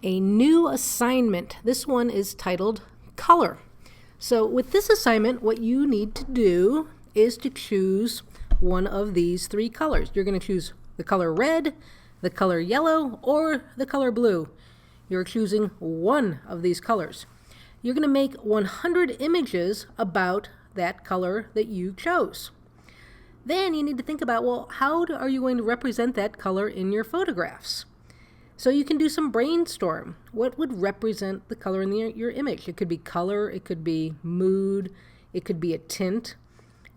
A new assignment. This one is titled Color. So with this assignment, what you need to do is to choose one of these three colors. You're going to choose the color red, the color yellow, or the color blue. You're choosing one of these colors. You're going to make 100 images about that color that you chose. Then you need to think about, well, how are you going to represent that color in your photographs? So you can do some brainstorm. What would represent the color in your image? It could be color, it could be mood, it could be a tint.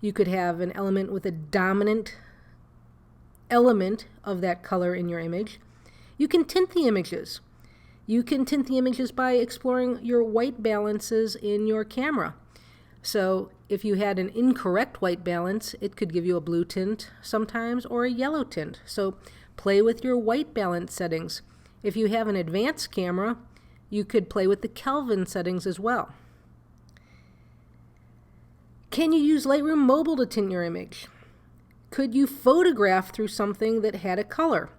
You could have an element with a dominant element of that color in your image. You can tint the images. You can tint the images by exploring your white balances in your camera. So if you had an incorrect white balance, it could give you a blue tint sometimes or a yellow tint. So play with your white balance settings. If you have an advanced camera, you could play with the Kelvin settings as well. Can you use Lightroom Mobile to tint your image? Could you photograph through something that had a color,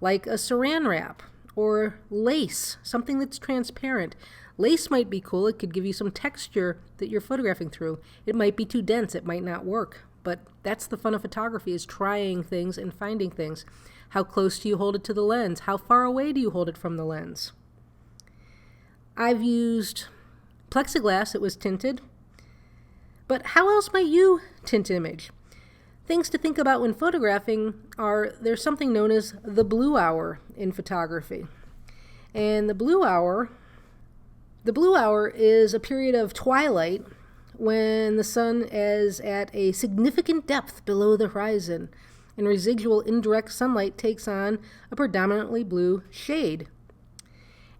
like a saran wrap or lace, something that's transparent? Lace might be cool. It could give you some texture that you're photographing through. It might be too dense. It might not work. But that's the fun of photography, is trying things and finding things. How close do you hold it to the lens? How far away do you hold it from the lens? I've used plexiglass. It was tinted. But how else might you tint an image? Things to think about when photographing are, there's something known as the blue hour in photography. And the blue hour is a period of twilight when the sun is at a significant depth below the horizon and residual indirect sunlight takes on a predominantly blue shade.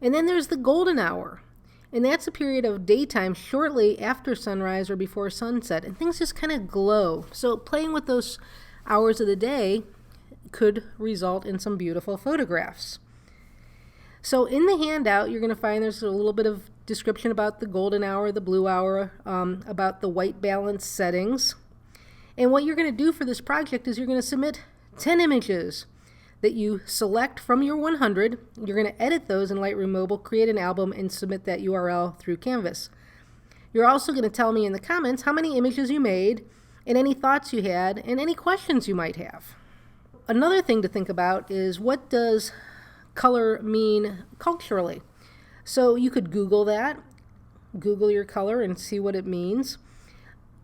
And then there's the golden hour, and that's a period of daytime shortly after sunrise or before sunset, and things just kind of glow. So playing with those hours of the day could result in some beautiful photographs. So in the handout, you're going to find there's a little bit of description about the golden hour, the blue hour, about the white balance settings. And what you're going to do for this project is you're going to submit 10 images that you select from your 100. You're going to edit those in Lightroom Mobile, create an album, and submit that URL through Canvas. You're also going to tell me in the comments how many images you made and any thoughts you had and any questions you might have. Another thing to think about is, what does color mean culturally? So you could Google that, Google your color and see what it means.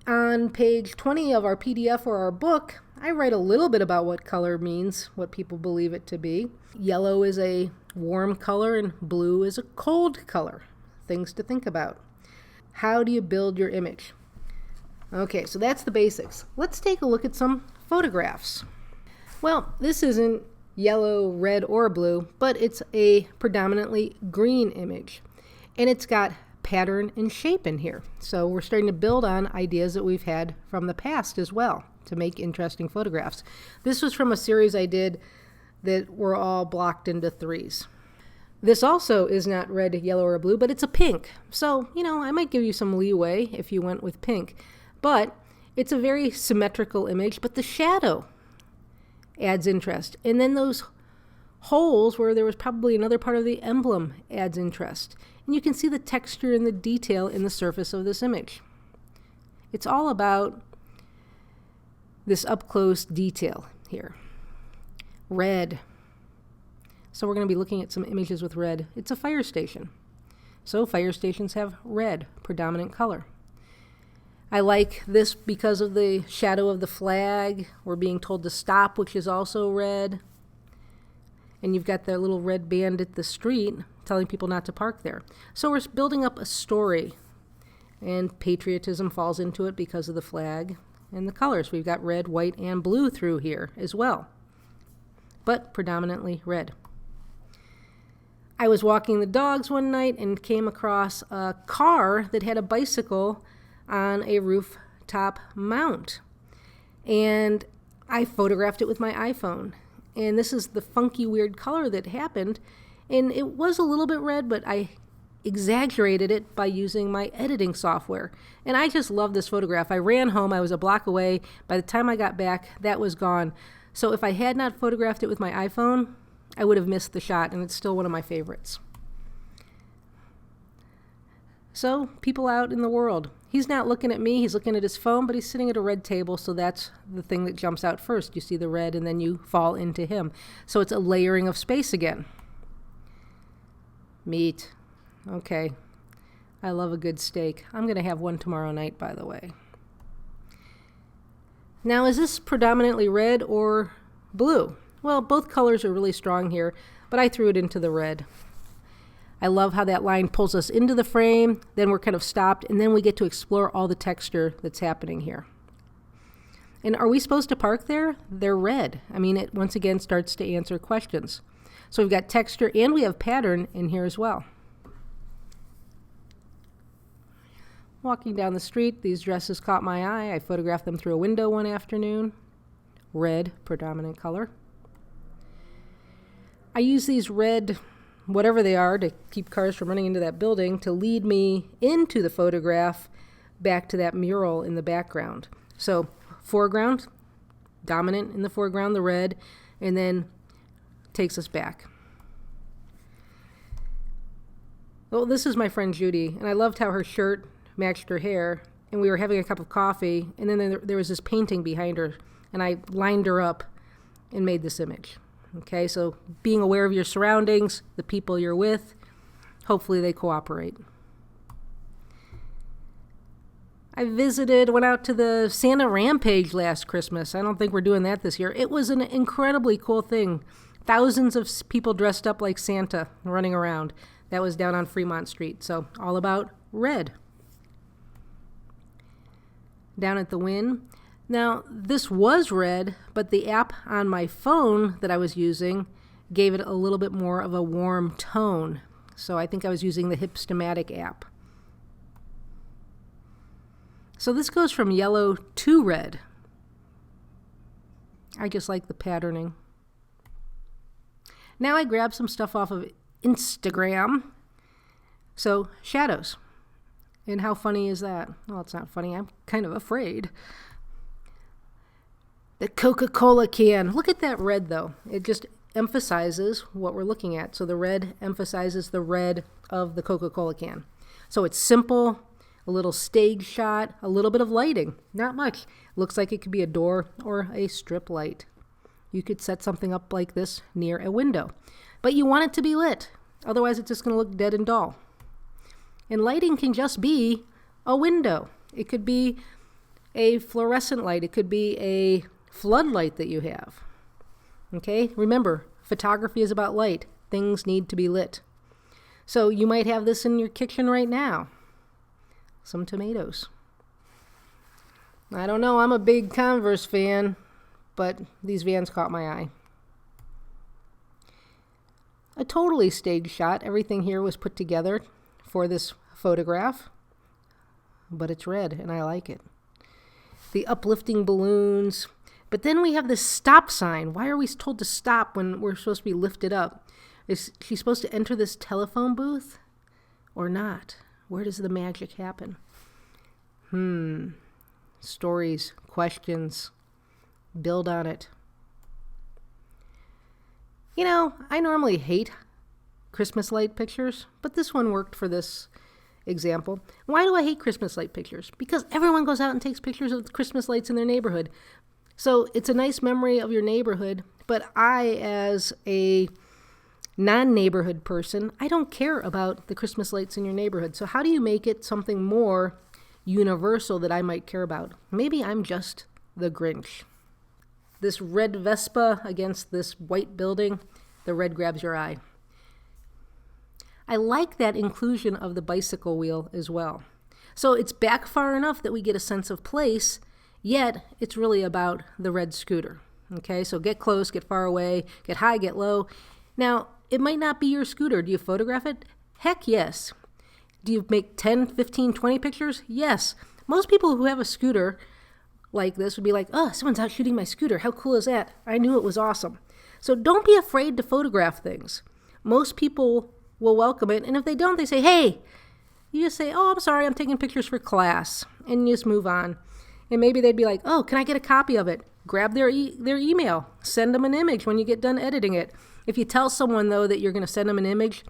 On page 20 of our PDF or our book, I write a little bit about what color means, what people believe it to be. Yellow is a warm color and blue is a cold color. Things to think about. How do you build your image? Okay, so that's the basics. Let's take a look at some photographs. Well, this isn't yellow, red, or blue, but it's a predominantly green image. And it's got pattern and shape in here. So we're starting to build on ideas that we've had from the past as well to make interesting photographs. This was from a series I did that were all blocked into threes. This also is not red, yellow, or blue, but it's a pink. So, I might give you some leeway if you went with pink. But it's a very symmetrical image, but the shadow adds interest. And then those holes where there was probably another part of the emblem adds interest. And you can see the texture and the detail in the surface of this image. It's all about this up-close detail here. Red. So we're going to be looking at some images with red. It's a fire station. So fire stations have red, predominant color. I like this because of the shadow of the flag. We're being told to stop, which is also red. And you've got that little red band at the street telling people not to park there. So we're building up a story, and patriotism falls into it because of the flag and the colors. We've got red, white, and blue through here as well, but predominantly red. I was walking the dogs one night and came across a car that had a bicycle on a rooftop mount, and I photographed it with my iPhone. And this is the funky, weird color that happened. And it was a little bit red, but I exaggerated it by using my editing software. And I just love this photograph. I ran home. I was a block away. By the time I got back, that was gone. So if I had not photographed it with my iPhone, I would have missed the shot, and it's still one of my favorites. So people out in the world. He's not looking at me, he's looking at his phone, but he's sitting at a red table, so that's the thing that jumps out first. You see the red and then you fall into him. So it's a layering of space again. Meat. Okay. I love a good steak. I'm going to have one tomorrow night, by the way. Now, is this predominantly red or blue? Well, both colors are really strong here, but I threw it into the red. I love how that line pulls us into the frame, then we're kind of stopped, and then we get to explore all the texture that's happening here. And are we supposed to park there? They're red. I mean, it once again starts to answer questions. So we've got texture and we have pattern in here as well. Walking down the street, these dresses caught my eye. I photographed them through a window one afternoon. Red, predominant color. I use these red, whatever they are, to keep cars from running into that building, to lead me into the photograph back to that mural in the background. So foreground, dominant in the foreground, the red, and then takes us back. Well, this is my friend Judy, and I loved how her shirt matched her hair, and we were having a cup of coffee, and then there was this painting behind her, and I lined her up and made this image. Okay, so being aware of your surroundings, the people you're with, hopefully they cooperate. I went out to the Santa Rampage last Christmas. I don't think we're doing that this year. It was an incredibly cool thing. Thousands of people dressed up like Santa running around. That was down on Fremont Street, so all about red. Down at the Wynn. Now, this was red, but the app on my phone that I was using gave it a little bit more of a warm tone. So I think I was using the Hipstamatic app. So this goes from yellow to red. I just like the patterning. Now I grabbed some stuff off of Instagram. So shadows. And how funny is that? Well, it's not funny. I'm kind of afraid. The Coca-Cola can. Look at that red, though. It just emphasizes what we're looking at. So the red emphasizes the red of the Coca-Cola can. So it's simple, a little stage shot, a little bit of lighting. Not much. Looks like it could be a door or a strip light. You could set something up like this near a window. But you want it to be lit. Otherwise, it's just going to look dead and dull. And lighting can just be a window. It could be a fluorescent light. It could be a floodlight that you have. Okay? Remember, photography is about light. Things need to be lit. So you might have this in your kitchen right now. Some tomatoes. I don't know. I'm a big Converse fan, but these Vans caught my eye. A totally staged shot. Everything here was put together for this photograph, but it's red and I like it. The uplifting balloons, but then we have this stop sign. Why are we told to stop when we're supposed to be lifted up? Is she supposed to enter this telephone booth or not? Where does the magic happen? Stories, questions, build on it. You know, I normally hate Christmas light pictures, but this one worked for this example. Why do I hate Christmas light pictures? Because everyone goes out and takes pictures of the Christmas lights in their neighborhood. So it's a nice memory of your neighborhood, but I, as a non-neighborhood person, I don't care about the Christmas lights in your neighborhood. So how do you make it something more universal that I might care about? Maybe I'm just the Grinch. This red Vespa against this white building, the red grabs your eye. I like that inclusion of the bicycle wheel as well. So it's back far enough that we get a sense of place, yet it's really about the red scooter. Okay, so get close, get far away, get high, get low. Now, it might not be your scooter. Do you photograph it? Heck yes. Do you make 10, 15, 20 pictures? Yes. Most people who have a scooter like this would be like, oh, someone's out shooting my scooter. How cool is that? I knew it was awesome. So don't be afraid to photograph things. Most people will welcome it, and if they don't, they say, hey, you just say, oh, I'm sorry, I'm taking pictures for class, and you just move on. And maybe they'd be like, oh, can I get a copy of it? Grab their email, send them an image when you get done editing it. If you tell someone, though, that you're going to send them an image,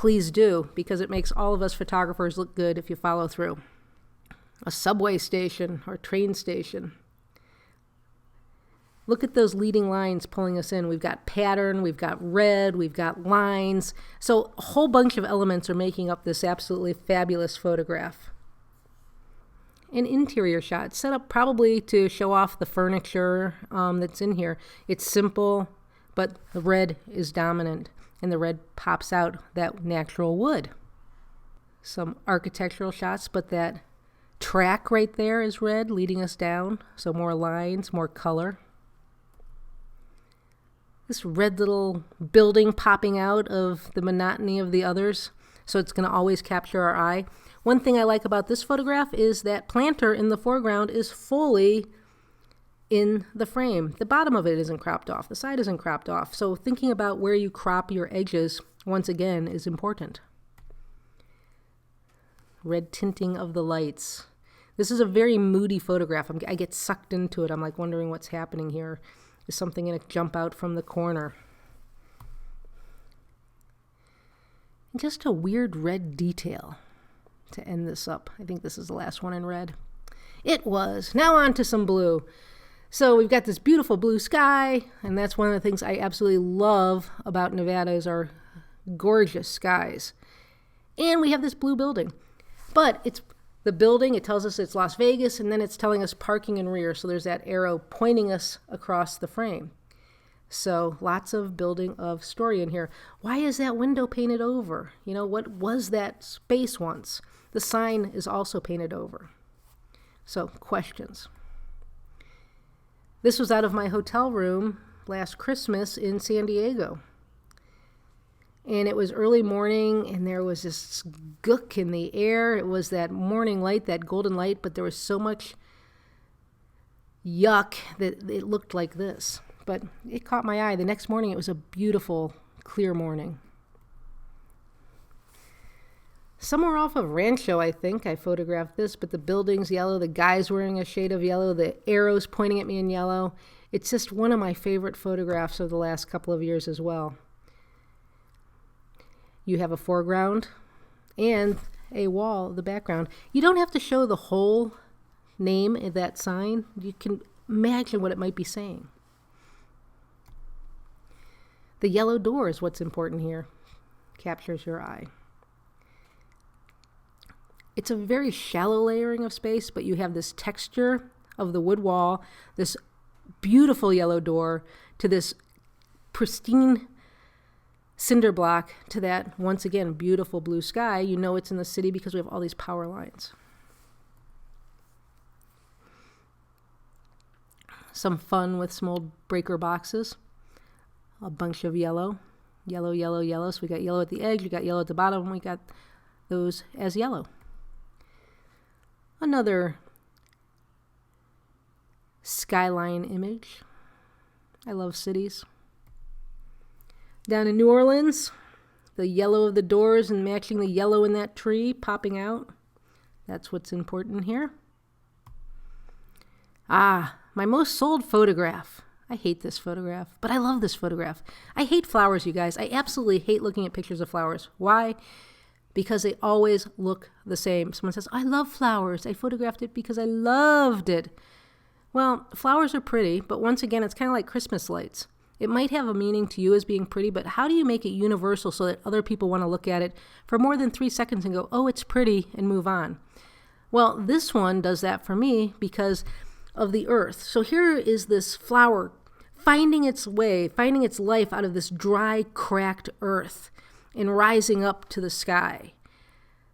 please do, because it makes all of us photographers look good if you follow through. A subway station or train station. Look at those leading lines pulling us in. We've got pattern, we've got red, we've got lines. So a whole bunch of elements are making up this absolutely fabulous photograph. An interior shot set up probably to show off the furniture that's in here. It's simple, but the red is dominant, and the red pops out that natural wood. Some architectural shots, but that track right there is red leading us down, so more lines, more color. This red little building popping out of the monotony of the others, so it's going to always capture our eye. One thing I like about this photograph is that planter in the foreground is fully in the frame. The bottom of it isn't cropped off. The side isn't cropped off. So thinking about where you crop your edges, once again, is important. Red tinting of the lights. This is a very moody photograph. I get sucked into it. I'm like wondering what's happening here. Is something going to jump out from the corner? And just a weird red detail to end this up. I think this is the last one in red. It was. Now on to some blue. So we've got this beautiful blue sky, and that's one of the things I absolutely love about Nevada is our gorgeous skies. And we have this blue building. But it's the building, it tells us it's Las Vegas, and then it's telling us parking and rear. So there's that arrow pointing us across the frame. So lots of building of story in here. Why is that window painted over? You know, what was that space once? The sign is also painted over. So questions. This was out of my hotel room last Christmas in San Diego. And it was early morning, and there was this gook in the air. It was that morning light, that golden light, but there was so much yuck that it looked like this. But it caught my eye. The next morning, it was a beautiful, clear morning. Somewhere off of Rancho, I think, I photographed this, but the building's yellow, the guy's wearing a shade of yellow, the arrow's pointing at me in yellow. It's just one of my favorite photographs of the last couple of years as well. You have a foreground and a wall, the background. You don't have to show the whole name of that sign. You can imagine what it might be saying. The yellow door is what's important here. Captures your eye. It's a very shallow layering of space, but you have this texture of the wood wall, this beautiful yellow door, to this pristine cinder block, to that, once again, beautiful blue sky. You know it's in the city because we have all these power lines. Some fun with some old breaker boxes. A bunch of yellow. Yellow, yellow, yellow. So we got yellow at the edge, we got yellow at the bottom, and we got those as yellow. Another skyline image. I love cities. Down in New Orleans, the yellow of the doors and matching the yellow in that tree popping out. That's what's important here. Ah, my most sold photograph. I hate this photograph, but I love this photograph. I hate flowers, you guys. I absolutely hate looking at pictures of flowers. Why? Because they always look the same. Someone says, I love flowers. I photographed it because I loved it. Well, flowers are pretty, but once again, it's kind of like Christmas lights. It might have a meaning to you as being pretty, but how do you make it universal so that other people want to look at it for more than 3 seconds and go, oh, it's pretty, and move on? Well, this one does that for me because of the earth. So here is this flower finding its way, finding its life out of this dry, cracked earth and rising up to the sky.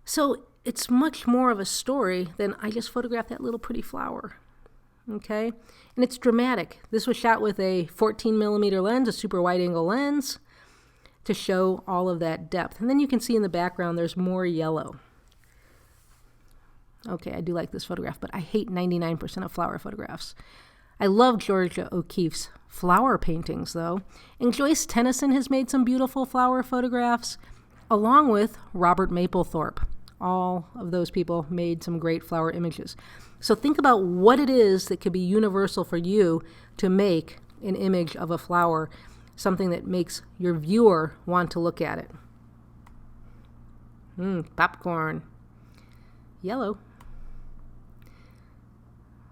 So it's much more of a story than I just photographed that little pretty flower. Okay? And it's dramatic. This was shot with a 14 millimeter lens, a super wide angle lens, to show all of that depth. And then you can see in the background there's more yellow. Okay, I do like this photograph, but I hate 99% of flower photographs. I love Georgia O'Keeffe's flower paintings, though. And Joyce Tennyson has made some beautiful flower photographs, along with Robert Mapplethorpe. All of those people made some great flower images. So think about what it is that could be universal for you to make an image of a flower, something that makes your viewer want to look at it. Popcorn. Yellow.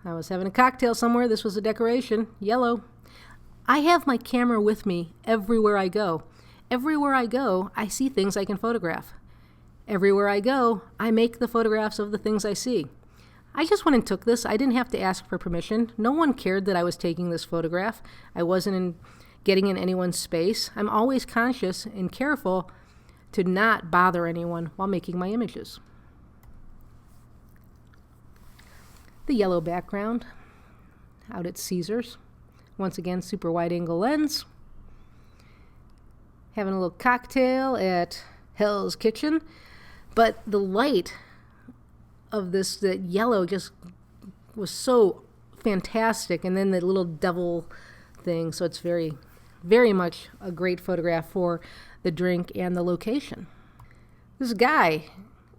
I was having a cocktail somewhere. This was a decoration. Yellow. I have my camera with me everywhere I go. Everywhere I go, I see things I can photograph. Everywhere I go, I make the photographs of the things I see. I just went and took this. I didn't have to ask for permission. No one cared that I was taking this photograph. I wasn't getting in anyone's space. I'm always conscious and careful to not bother anyone while making my images. The yellow background out at Caesars. Once again, super wide angle lens. Having a little cocktail at Hell's Kitchen. But the light of this, that yellow, just was so fantastic. And then the little devil thing. So it's very, very much a great photograph for the drink and the location. This guy,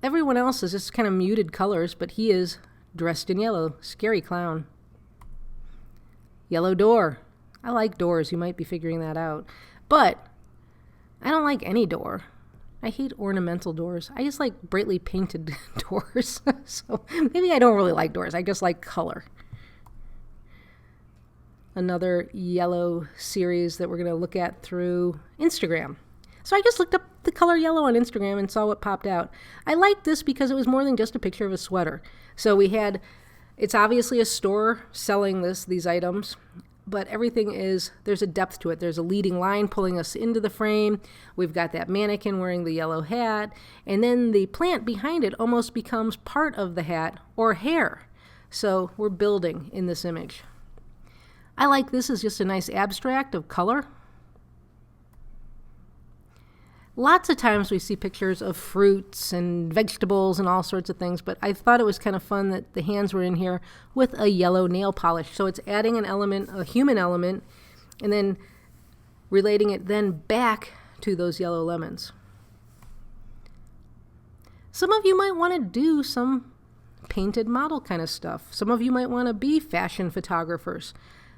everyone else is just kind of muted colors, but he is dressed in yellow. Scary clown. Yellow door. I like doors. You might be figuring that out. But I don't like any door. I hate ornamental doors. I just like brightly painted doors. So maybe I don't really like doors. I just like color. Another yellow series that we're going to look at through Instagram. So I just looked up the color yellow on Instagram and saw what popped out. I liked this because it was more than just a picture of a sweater. So it's obviously a store selling these items, but everything there's a depth to it. There's a leading line pulling us into the frame. We've got that mannequin wearing the yellow hat, and then the plant behind it almost becomes part of the hat or hair. So we're building in this image. I like this as just a nice abstract of color. Lots of times we see pictures of fruits and vegetables and all sorts of things, but I thought it was kind of fun that the hands were in here with a yellow nail polish. So it's adding an element, a human element, and then relating it then back to those yellow lemons. Some of you might want to do some painted model kind of stuff. Some of you might want to be fashion photographers.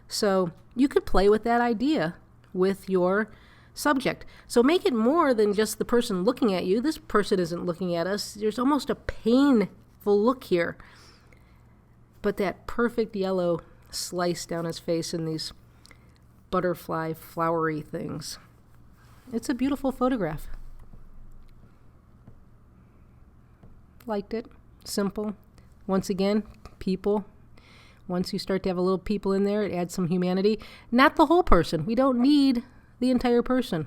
So you could play with that idea with your subject. So make it more than just the person looking at you. This person isn't looking at us. There's almost a painful look here. But that perfect yellow slice down his face in these butterfly flowery things. It's a beautiful photograph. Liked it. Simple. Once again, people. Once you start to have a little people in there, it adds some humanity. Not the whole person. We don't need the entire person.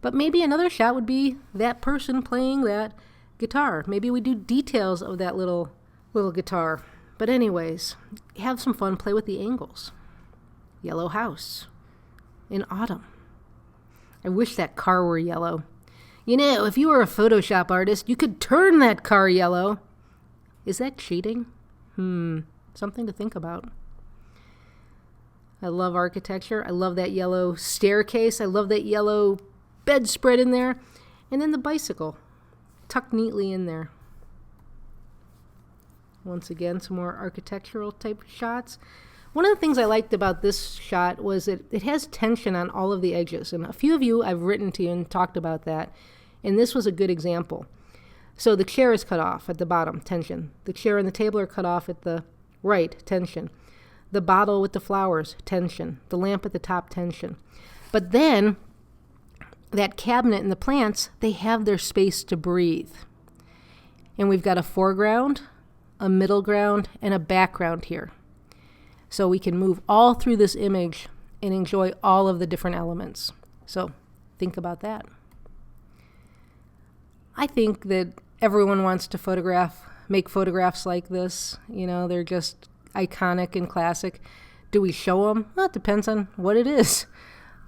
But maybe another shot would be that person playing that guitar. Maybe we do details of that little guitar. But anyways, have some fun, play with the angles. Yellow house in autumn. I wish that car were yellow. You know, if you were a Photoshop artist, you could turn that car yellow. Is that cheating? Something to think about. I love architecture. I love that yellow staircase. I love that yellow bedspread in there. And then the bicycle tucked neatly in there. Once again, some more architectural type shots. One of the things I liked about this shot was that it has tension on all of the edges. And a few of you I've written to you and talked about that. And this was a good example. So the chair is cut off at the bottom, tension. The chair and the table are cut off at the right, tension. The bottle with the flowers, tension. The lamp at the top, tension. But then, that cabinet and the plants, they have their space to breathe. And we've got a foreground, a middle ground, and a background here. So we can move all through this image and enjoy all of the different elements. So think about that. I think that everyone wants to make photographs like this. You know, they're just iconic and classic. Do we show them? Well, it depends on what it is.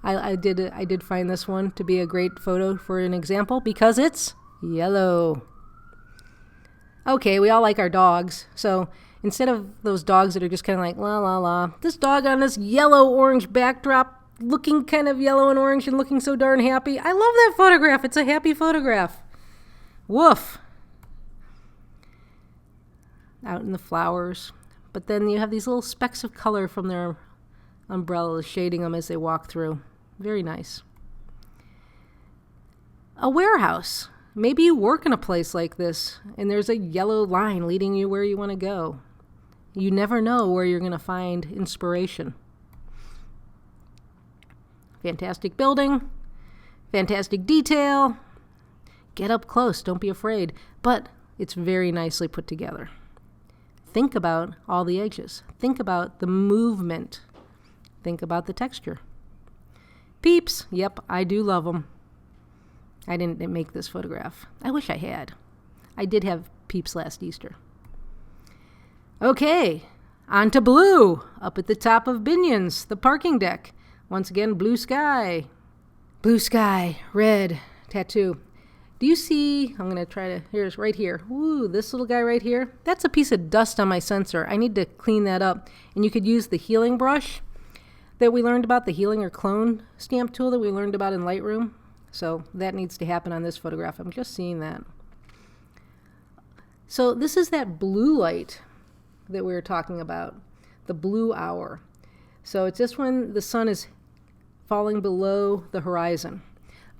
I did find this one to be a great photo for an example because it's yellow. Okay, we all like our dogs. So instead of those dogs that are just kind of like la la la, this dog on this yellow-orange backdrop looking kind of yellow and orange and looking so darn happy. I love that photograph. It's a happy photograph. Woof. Out in the flowers. But then you have these little specks of color from their umbrellas shading them as they walk through. Very nice. A warehouse. maybe you work in a place like this and there's a yellow line leading you where you want to go. You never know where you're going to find inspiration. Fantastic building, fantastic detail. Get up close, don't be afraid. But it's very nicely put together. Think about all the edges. Think about the movement. Think about the texture. Peeps, yep, I do love them. I didn't make this photograph. I wish I had. I did have peeps last Easter. Okay, on to blue. Up at the top of Binion's, the parking deck. Once again, blue sky. Blue sky, red, tattoo. Do you see, I'm going to try to, here's right here. Ooh, this little guy right here. That's a piece of dust on my sensor. I need to clean that up. And you could use the healing brush that we learned about, the healing or clone stamp tool that we learned about in Lightroom. So that needs to happen on this photograph. I'm just seeing that. So this is that blue light that we were talking about, the blue hour. So it's just when the sun is falling below the horizon.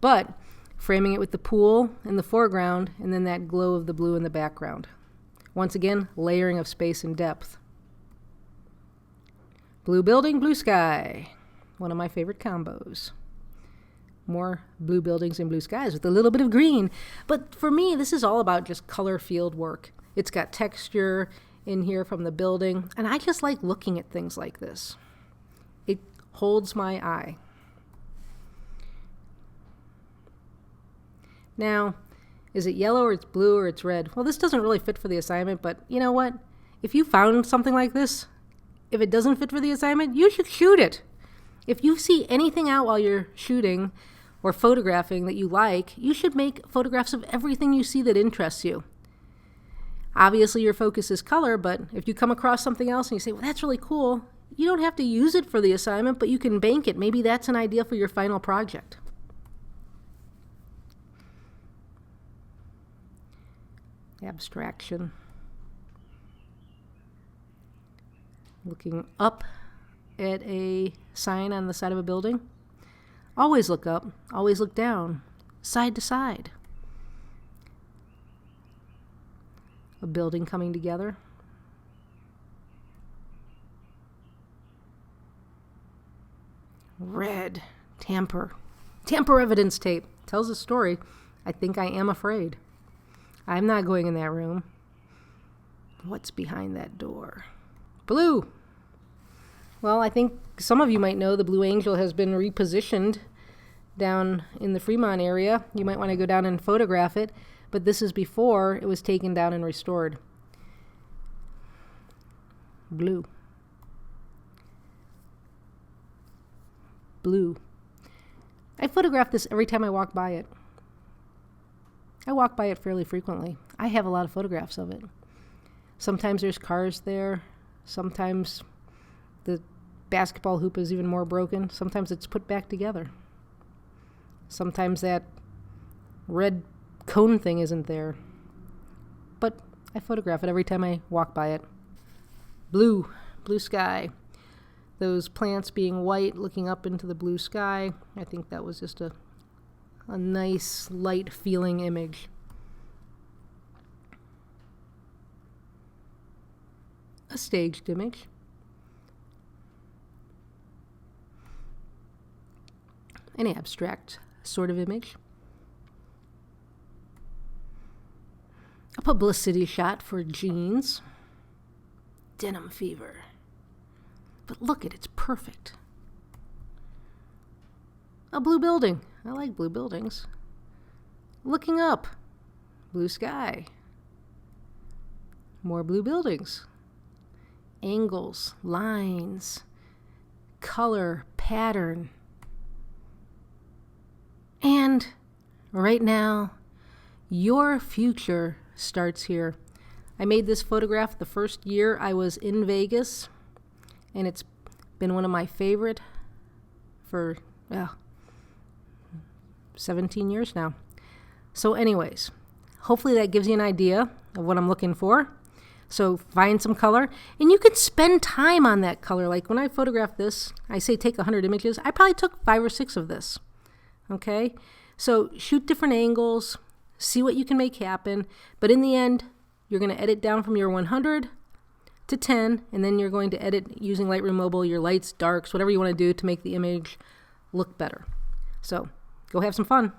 But framing it with the pool in the foreground and then that glow of the blue in the background. Once again, layering of space and depth. Blue building, blue sky. One of my favorite combos. More blue buildings and blue skies with a little bit of green. But for me, this is all about just color field work. It's got texture in here from the building, and I just like looking at things like this. It holds my eye. Now, is it yellow or it's blue or it's red? Well, this doesn't really fit for the assignment, but you know what? If you found something like this, if it doesn't fit for the assignment, you should shoot it. If you see anything out while you're shooting or photographing that you like, you should make photographs of everything you see that interests you. Obviously, your focus is color, but if you come across something else and you say, well, that's really cool, you don't have to use it for the assignment, but you can bank it. Maybe that's an idea for your final project. Abstraction. Looking up at a sign on the side of a building. Always look up, always look down, side to side. A building coming together. Red, tamper. Tamper evidence tape. Tells a story. I think I am afraid. I'm not going in that room. What's behind that door? Blue. Well, I think some of you might know the Blue Angel has been repositioned down in the Fremont area. You might want to go down and photograph it, but this is before it was taken down and restored. Blue. Blue. I photograph this every time I walk by it. I walk by it fairly frequently. I have a lot of photographs of it. Sometimes there's cars there. Sometimes the basketball hoop is even more broken. Sometimes it's put back together. Sometimes that red cone thing isn't there. But I photograph it every time I walk by it. Blue. Blue sky. Those plants being white, looking up into the blue sky. I think that was just a nice, light feeling image. A staged image. An abstract sort of image. A publicity shot for jeans. Denim fever. But look at it, it's perfect. A blue building. I like blue buildings. Looking up. Blue sky. More blue buildings. Angles, lines, color, pattern. And right now, your future starts here. I made this photograph the first year I was in Vegas, and it's been one of my favorite for 17 years now. So anyways, hopefully that gives you an idea of what I'm looking for. So find some color, and you could spend time on that color. Like when I photographed this, I say take 100 images. I probably took 5 or 6 of this. Okay? So shoot different angles, See what you can make happen. But in the end, you're going to edit down from your 100 to 10, and then you're going to edit using Lightroom Mobile, your lights, darks, whatever you want to do to make the image look better. So go have some fun.